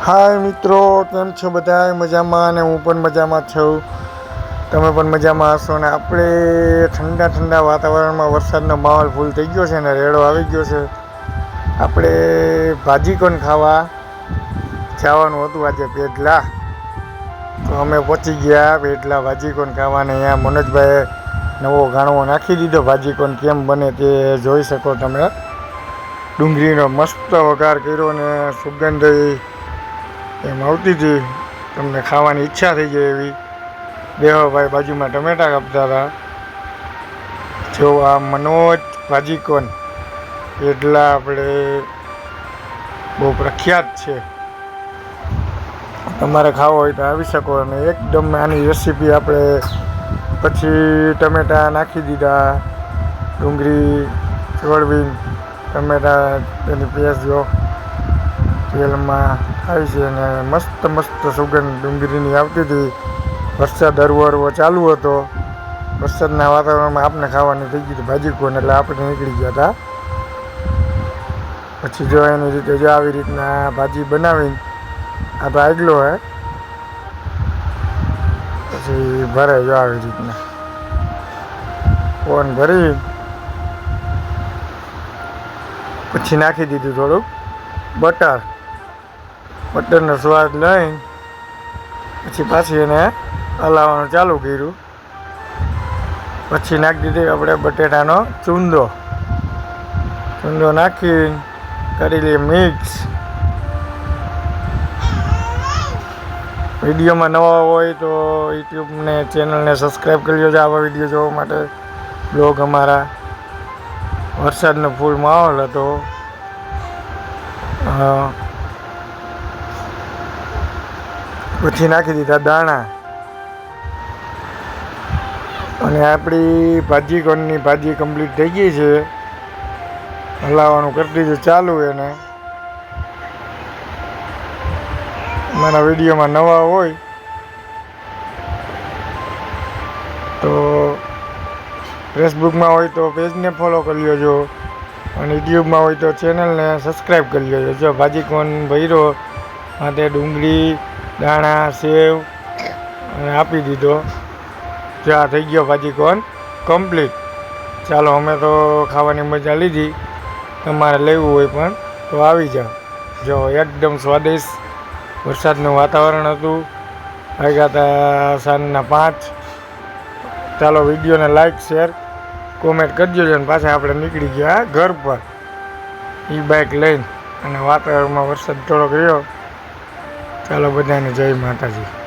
હાય મિત્રો, કેમ છો બધા? મજામાં? અને હું પણ મજામાં છું. તમે પણ મજામાં હશો ને? આપણે ઠંડા ઠંડા વાતાવરણમાં વરસાદનો માહોલ ફૂલ થઈ ગયો છે ને રેડો આવી ગયો છે. આપણે ભાજીકોન ખાવા જવાનું હતું આજે પેટલા, તો અમે પહોંચી ગયા પેટલા ભાજીકોન ખાવાને. અહીંયા મનોજભાઈએ નવો ગાણવો નાખી દીધો. ભાજીકોન કેમ બને તે જોઈ શકો તમે. ડુંગળીનો મસ્ત વઘાર કર્યો ને સુગંધ એમ આવતી હતી, તમને ખાવાની ઈચ્છા થઈ જાય એવી. દેવાભાઈ બાજુમાં ટમેટા કાપતા હતા. જો આ મનોજ ભાજીકોન એટલા આપણે બહુ પ્રખ્યાત છે. તમારે ખાવો હોય તો આવી શકો. અને એકદમ આની રેસીપી આપણે પછી ટમેટા નાખી દીધા, ડુંગળી ચોળવી, ટમેટા તેની પેસ્ટ જો તેલમાં આવી છે અને મસ્ત મસ્ત સુગંધ ડુંગળીની આવતી હતી. વરસાદ હરવો હરવો ચાલુ હતો. વરસાદના વાતાવરણમાં આપણે ખાવાની થઈ ગઈ હતી ભાજીકોન, એટલે આપણે નીકળી ગયા હતા. પછી જો એની રીતે જો આવી રીતના ભાજી બનાવીને આ તો આગલો હે, પછી ભરે જો આવી રીતના કોન ભરી પછી નાખી દીધું થોડુંક બટરનો સ્વાદ લઈને પછી પાછી એને હલાવવાનું ચાલુ કર્યું. પછી નાખી દીધી આપણે બટેટાનો ચૂંદો નાખી કરી લઈએ મિક્સ. વિડીયોમાં નવા હોય તો યુટ્યુબને ચેનલને સબસ્ક્રાઈબ કરી લેજો આવા વિડીયો જોવા માટે. બ્લોગ અમારા વરસાદનો ફૂલ માહોલ હતો. પછી નાખી દીધા દાણા અને આપણી ભાજીકોનની ભાજી કમ્પ્લીટ થઈ ગઈ છે. હલાવવાનું કરી દીધું ચાલુ. એને મારા વિડીયોમાં નવા હોય તો ફેસબુકમાં હોય તો પેજને ફોલો કરી લેજો, અને યુટ્યુબમાં હોય તો ચેનલને સબસ્ક્રાઈબ કરી લેજો. જો ભાજીકોન ભર્યો માટે ડુંગળી, દાણા, સેવ અને આપી દીધો. જો આ થઈ ગયો ભાજીકોન કમ્પ્લીટ. ચાલો, અમે તો ખાવાની મજા લીધી. તમારે લેવું હોય પણ તો આવી જાઓ. જો એકદમ સ્વાદિષ્ટ વરસાદનું વાતાવરણ હતું. વાગ્યા હતા સાંજના 5. ચાલો, વિડીયોને લાઈક, શેર, કોમેન્ટ કરજો. અને પાછા આપણે નીકળી ગયા ઘર પર ઈ બાઇક લઈને. અને વાતાવરણમાં વરસાદ થોડોક રહ્યો. ચાલો, બધાને જય માતાજી.